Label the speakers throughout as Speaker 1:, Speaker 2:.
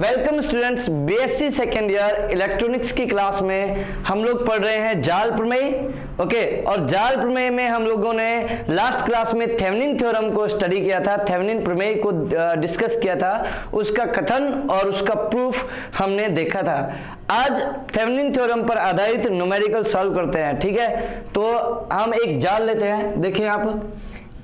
Speaker 1: Welcome students, BSc second year electronics की class में हम लोग पढ़ रहे हैं जाल प्रमेय। ओके, और जाल प्रमेय में हम लोगों ने लास्ट क्लास में थेवेनिन थ्योरम को स्टडी किया था, थेवेनिन प्रमेय को डिस्कस किया था, उसका कथन और उसका प्रूफ हमने देखा था। आज थेवेनिन थ्योरम पर आधारित न्यूमेरिकल सॉल्व करते हैं। ठीक है, तो हम एक जाल लेते हैं। देखिए आप,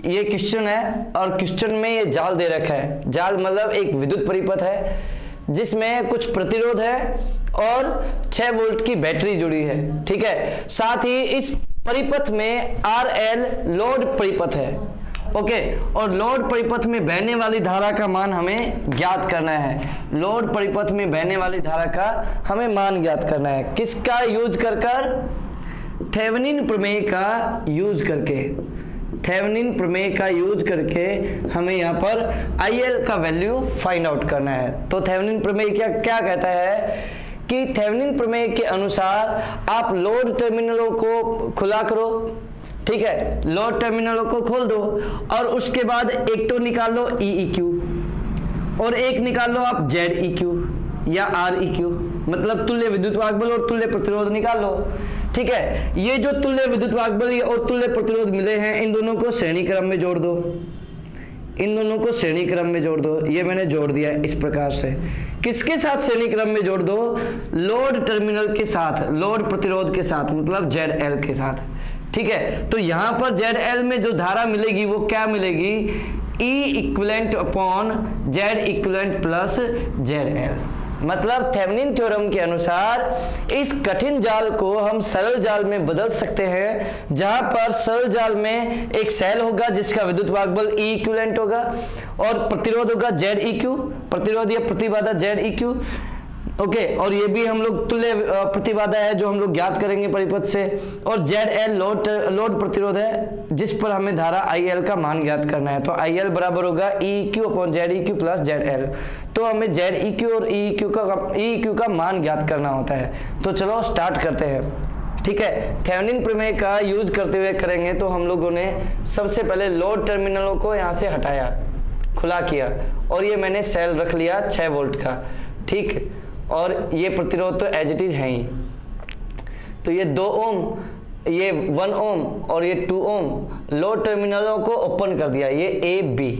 Speaker 1: ये क्वेश्चन है और क्वेश्चन में ये जाल दे रखा है। जाल मतलब एक विद्युत परिपथ है जिसमें कुछ प्रतिरोध है और 6 वोल्ट की बैटरी जुड़ी है। ठीक है, साथ ही इस परिपथ में RL लोड परिपथ है। ओके, और लोड परिपथ में बहने वाली धारा का मान हमें ज्ञात करना है। लोड परिपथ में बहने वाली धारा का हमें मान ज्ञात करना है। किसका यूज कर थेवेनिन प्रमेय का यूज करके, थेवेनिन प्रमेय का यूज करके हमें यहाँ पर IL का वैल्यू फाइंड आउट करना है। तो थेवेनिन प्रमेय क्या कहता है कि थेवेनिन प्रमेय के अनुसार आप लोड टर्मिनलों को खुला करो। ठीक है, लोड टर्मिनलों को खोल दो और उसके बाद एक तो निकाल लो EEQ और एक निकाल लो आप ZEQ या REQ, मतलब तुल्य विद्युत वाहक और तुल्य प्रतिरोध निकाल लो। ठीक है, ये जो तुल्य विद्युत वाहक और तुल्य प्रतिरोध मिले हैं, इन दोनों को श्रेणी क्रम में जोड़ दो। इन दोनों को श्रेणी क्रम में जोड़ दो। ये मैंने जोड़ दिया इस प्रकार से। किसके साथ श्रेणी क्रम में जोड़ दो? लोड टर्मिनल के साथ, लोड प्रतिरोध के साथ, मतलब ZL के साथ। ठीक है, तो यहां पर ZL में जो धारा मिलेगी वो क्या मिलेगी? E equivalent upon Z equivalent plus ZL। मतलब थेवेनिन थ्योरम के अनुसार इस कठिन जाल को हम सरल जाल में बदल सकते हैं, जहां पर सरल जाल में एक सेल होगा जिसका विद्युत वाहक बल E इक्विवेलेंट होगा और प्रतिरोध होगा ZEQ, प्रतिरोध या प्रतिबाधा ZEQ। ओके, और ये भी हम लोग तुल्य प्रतिबाधा है जो हम लोग ज्ञात करेंगे परिपथ से, और ZL लोड प्रतिरोध है जिस पर हमें धारा IL का मान ज्ञात करना है। तो IL बराबर होगा EQ upon ZEQ plus ZL। तो हमें ZEQ और EEQ का मान ज्ञात करना होता है। तो चलो स्टार्ट करते हैं। ठीक है, थेवेनिन प्रमेय का यूज करते हुए करेंगे। तो हम लोगों ने सबसे पहले लोड टर्मिनलों को यहाँ से हटाया, खुला किया, और ये मैंने सेल रख लिया 6 वोल्ट का। ठीक, और ये प्रतिरोध तो एज इट इज है ही। तो ये 2 ओम, ये 1 ओम और ये 2 ओम लोड टर्मिनलों को ओपन कर दिया, ये AB।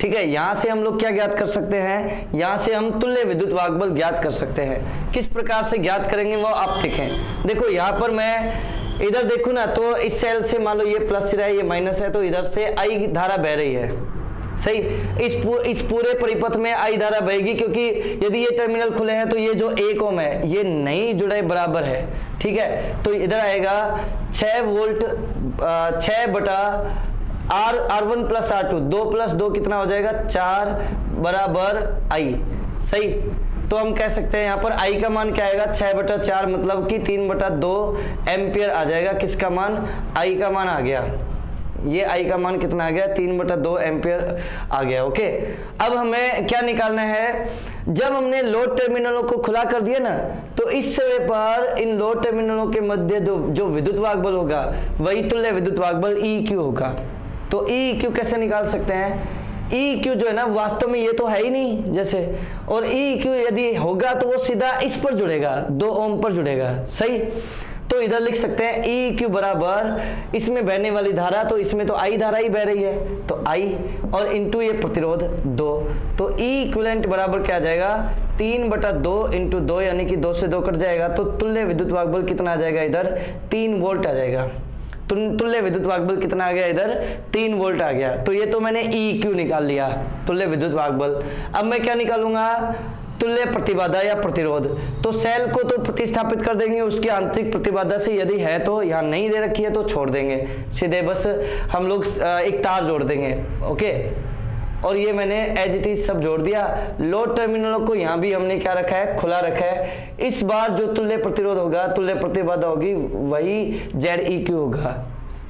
Speaker 1: ठीक है, यहां से हम लोग क्या ज्ञात कर सकते हैं? यहां से हम तुल्य विद्युत वाहक बल ज्ञात कर सकते हैं। किस प्रकार से ज्ञात करेंगे वो आप देखें। देखो यहां पर मैं इधर देखूं ना, तो इस सेल से मान लो ये प्लस है, ये माइनस है, तो इधर से I धारा बह रही है। सही, इस पूरे परिपथ में I धारा बहेगी, क्योंकि यदि ये टर्मिनल खुले हैं तो ये जो 1 ओम है ये नहीं जुड़े बराबर है। ठीक है, तो इधर आएगा 6 वोल्ट 6 बटा R1 प्लस R2, 2 प्लस 2 कितना हो जाएगा? 4 बराबर I। सही, तो हम कह सकते हैं यहाँ पर I का मान क्या आएगा? 6 बटा 4 मतलब कि 3 बटा 2 एम्पियर आ जाएगा। किसका मान? I का मान आ गया। ये I का मान कितना आ गया? 3 बटा 2 एम्पियर आ गया। ओके, अब हमें क्या निकालना है? जब हमने लोड टर्मिनलों को खुला कर दिया ना, तो इस समय पर इन लोड टर्मिनलों के मध्य जो विद्युत वाहक बल होगा वही तुल्य विद्युत वाहक बल EQ होगा। तो EQ कैसे निकाल सकते हैं? EQ जो है ना, वास्तव में ये तो है ही नहीं जैसे, और EQ यदि होगा तो वो सीधा इस पर जुड़ेगा, 2 ओम पर जुड़ेगा। सही, तो इधर लिख सकते हैं EQ बराबर, इसमें बहने वाली धारा, तो इसमें तो I धारा ही बह रही है, तो I और इंटू ये प्रतिरोध 2। तो E इक्विवेलेंट बराबर क्या आ जाएगा? 3 बटा 2 इंटू 2, यानी कि 2 से 2 कट जाएगा। तो तुल्य विद्युत वाहक बल कितना आ जाएगा? इधर 3 वोल्ट आ जाएगा। तुल्य विद्युत वाहक बल कितना आ गया? इधर 3 वोल्ट आ गया। तो ये तो मैंने EQ निकाल लिया, तुल्य विद्युत वाहक बल। अब मैं क्या निकालूंगा? तुल्य प्रतिबाधा या प्रतिरोध। तो सेल को तो प्रतिस्थापित कर देंगे उसकी आंतरिक प्रतिबाधा से, यदि है तो, यहाँ नहीं दे रखी है तो छोड़ देंगे, सीधे बस हम लोग एक तार जोड़ देंगे। ओके, और ये मैंने एज इट इज सब जोड़ दिया। लोड टर्मिनलों को यहाँ भी हमने क्या रखा है? खुला रखा है। इस बार जो तुल्य प्रतिरोध होगा, तुल्य प्रतिबाधा होगी, वही ZEQ होगा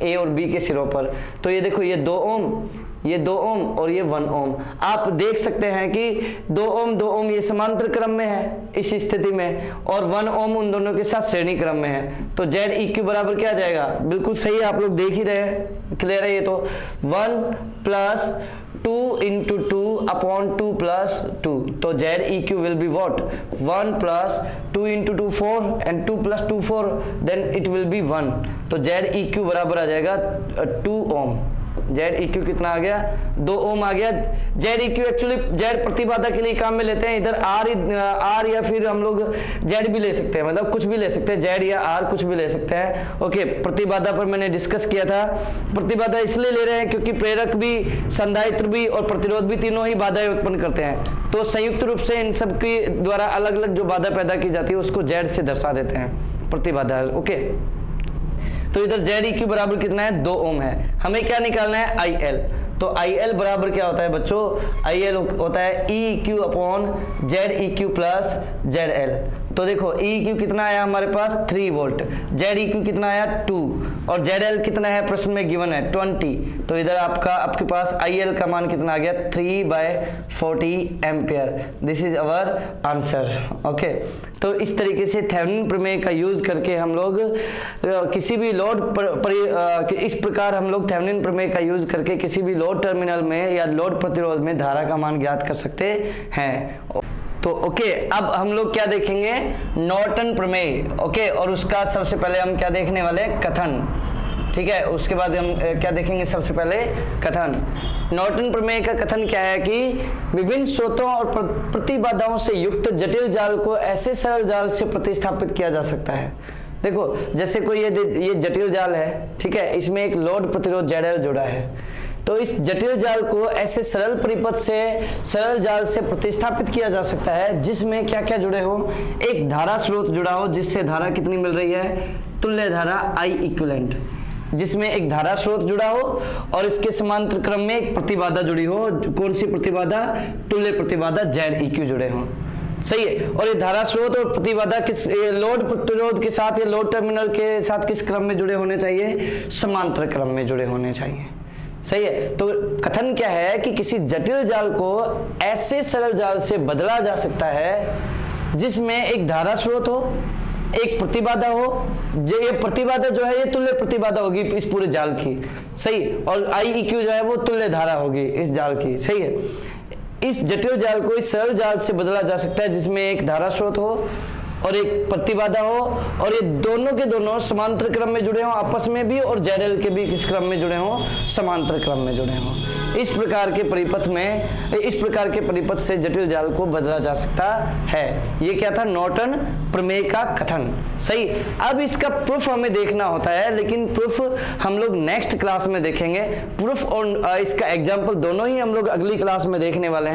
Speaker 1: A और B के सिरों पर। तो ये देखो, ये 2 ओम, ये 2 ओम और ये 1 ओम। आप देख सकते हैं कि 2 ओम ये समांतर क्रम में है इस स्थिति में, और 1 ओम उन दोनों के साथ श्रेणी क्रम में है। तो ZEQ बराबर क्या आ जाएगा? बिल्कुल सही, आप लोग देख ही रहे हैं, क्लियर है ये तो। 1 प्लस 2 इंटू 2 अपॉन 2 प्लस 2, तो Z E Q will be what 1 plus 2 into 2 4 and 2 plus 2 4, then it will be 1, तो जेड ई क्यू बराबर आ जाएगा 2 ओम। जेड ई क्यू कितना आ गया 2 ओम आ गया। Z E Q actually Z प्रतिबाधा के लिए काम में लेते हैं, इधर आर या फिर हम लोग जेड भी ले सकते हैं, मतलब कुछ भी ले सकते हैं, जेड या आर कुछ भी ले सकते हैं। ओके, प्रतिबाधा पर मैंने डिस्कस किया था। प्रतिबाधा इसलिए ले रहे हैं क्योंकि प्रेरक भी, संधायित्र भी और प्रतिरोध भी तीनों ही बाधाएं उत्पन्न करते हैं, तो संयुक्त रूप से इन सब के द्वारा अलग अलग जो बाधा पैदा की जाती है उसको जेड से दर्शा देते हैं प्रतिबाधा। ओके, तो इधर जेड ई क्यू बराबर कितना है 2 ओम है। हमें क्या निकालना है आई एल, तो आई एल बराबर क्या होता है बच्चों, आई एल होता है E Q upon Z E Q plus Z L. तो देखो ई क्यू कितना आया हमारे पास 3 वोल्ट, जेड ई क्यू कितना आया 2 और जेड एल कितना है प्रश्न में गिवन है 20, तो इधर आपके पास आई एल का मान कितना आ गया 3/40 ampere. This is our answer. Okay, तो इस तरीके से थेवेनिन प्रमेय का यूज करके हम लोग किसी भी इस प्रकार हम लोग थेवेनिन प्रमेय का यूज करके किसी भी लोड टर्मिनल में या लोड प्रतिरोध में धारा का मान ज्ञात कर सकते हैं। तो ओके, अब हम लोग क्या देखेंगे नॉर्टन प्रमेय। ओके, और उसका सबसे पहले हम क्या देखने वाले कथन, ठीक है, उसके बाद हम क्या देखेंगे सबसे पहले कथन। नॉर्टन प्रमेय का कथन क्या है कि विभिन्न स्रोतों और प्रतिबाधाओं से युक्त जटिल जाल को ऐसे सरल जाल से प्रतिस्थापित किया जा सकता है। देखो जैसे कोई ये जटिल जाल है, ठीक है, इसमें एक लोड प्रतिरोध ZL जुड़ा है, तो इस जटिल जाल को ऐसे सरल परिपथ से सरल जाल से प्रतिस्थापित किया जा सकता है जिसमें क्या क्या जुड़े हो, एक धारा स्रोत जुड़ा हो जिससे धारा कितनी मिल रही है तुल्य धारा I इक्विवेलेंट, जिसमें एक धारा स्रोत जुड़ा हो और इसके समांतर क्रम में एक प्रतिबाधा जुड़ी हो। कौन सी प्रतिबाधा, तुल्य प्रतिबाधा जेड ई क्यू जुड़े हो। सही है, और ये धारा स्रोत और प्रतिबाधा किस लोड प्रतिरोध के साथ या लोड टर्मिनल के साथ किस क्रम में जुड़े होने चाहिए, समांतर क्रम में जुड़े होने चाहिए। सही है, तो कथन क्या है कि किसी जटिल जाल को ऐसे सरल जाल से बदला जा सकता है जिसमें एक धारा स्रोत हो, एक प्रतिबाधा हो, ये प्रतिबाधा जो है ये तुल्य प्रतिबाधा होगी इस पूरे जाल की। सही, और आई ई क्यू जो है वो तुल्य धारा होगी इस जाल की। सही है, इस जटिल जाल को इस सरल जाल से बदला जा सकता है जिसमें एक धारा स्रोत हो और एक प्रतिबाधा हो और ये दोनों के दोनों समांतर क्रम में जुड़े हों आपस में भी, और जेडएल के भी किस क्रम में जुड़े हों, समांतर क्रम में जुड़े हों। इस प्रकार के परिपथ से जटिल जाल को बदला जा सकता है। ये क्या था, नॉर्टन प्रमेय का कथन। सही, अब इसका प्रूफ हमें देखना होता है, लेकिन प्रूफ हम लोग नेक्स्ट क्लास में देखेंगे। प्रूफ और इसका एग्जाम्पल दोनों ही हम लोग अगली क्लास में देखने वाले हैं।